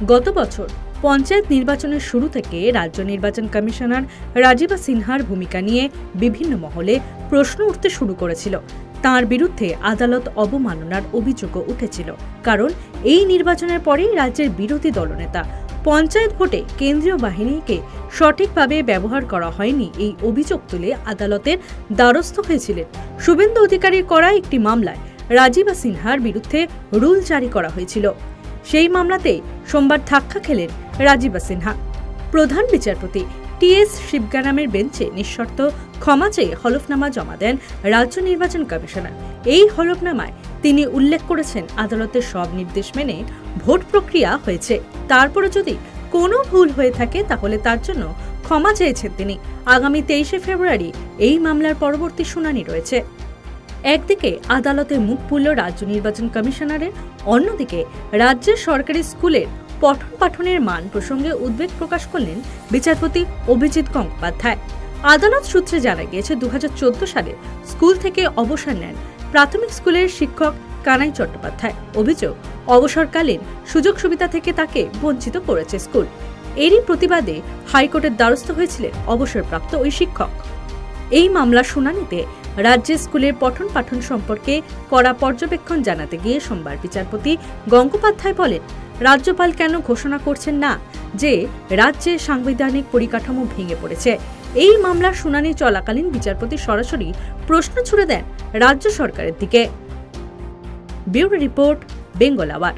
গত বছর পঞ্চায়েত নির্বাচনের শুরু থেকে রাজ্য নির্বাচন কমিশনার রাজীবা সিনহার ভূমিকা নিয়ে বিভিন্ন মহলে প্রশ্ন উঠতে শুরু করেছিল। তাঁর বিরুদ্ধে আদালত অবমাননার অভিযোগও উঠেছিল, কারণ এই নির্বাচনের পরেই রাজ্যের বিরোধী দলনেতা পঞ্চায়েত ভোটে কেন্দ্রীয় বাহিনীকে সঠিকভাবে ব্যবহার করা হয়নি এই অভিযোগ তুলে আদালতের দ্বারস্থ হয়েছিলেন। শুভেন্দু অধিকারীর করা একটি মামলায় রাজীবা সিনহার বিরুদ্ধে রুল জারি করা হয়েছিল। সেই মামলাতেই সোমবার ধাক্কা খেলেন রাজীবা সিনহা। প্রধান বিচারপতি টি.এস. শিবগানামের বেঞ্চে নিঃশর্ত ক্ষমা চেয়ে হলফনামা জমা দেন রাজ্য নির্বাচন কমিশনার। এই হলফনামায় তিনি উল্লেখ করেছেন, আদালতের সব নির্দেশ মেনে ভোট প্রক্রিয়া হয়েছে, তারপরে যদি কোনো ভুল হয়ে থাকে তাহলে তার জন্য ক্ষমা চেয়েছেন তিনি। আগামী 23শে ফেব্রুয়ারি এই মামলার পরবর্তী শুনানি রয়েছে। একদিকে আদালতে মুখ পুরল রাজ্য নির্বাচন কমিশনারের, অন্যদিকে রাজ্যের সরকারি স্কুলের পঠন পাঠনের মান প্রসঙ্গে উদ্বেগ প্রকাশ করলেন বিচারপতি অভিজিৎ গঙ্গোপাধ্যায়। আদালত সূত্রে জানা গিয়েছে, 2014 সালে স্কুল থেকে অবসর নেন প্রাথমিক স্কুলের শিক্ষক কানাই চট্টোপাধ্যায়। অভিযোগ, অবসরকালীন সুযোগ সুবিধা থেকে তাকে বঞ্চিত করেছে স্কুল। এরই প্রতিবাদে হাইকোর্টের দ্বারস্থ হয়েছিলেন অবসরপ্রাপ্ত ওই শিক্ষক। এই মামলার শুনানিতে রাজ্যের স্কুলের পঠন পাঠন সম্পর্কে কড়া পর্যবেক্ষণ জানাতে গিয়ে সোমবার বিচারপতি গঙ্গোপাধ্যায় বলেন, রাজ্যপাল কেন ঘোষণা করছেন না যে রাজ্যে সাংবিধানিক পরিকাঠামো ভেঙে পড়েছে? এই মামলার শুনানি চলাকালীন বিচারপতি সরাসরি প্রশ্ন ছুড়ে দেন রাজ্য সরকারের দিকে। Bureau report, Bengal hour.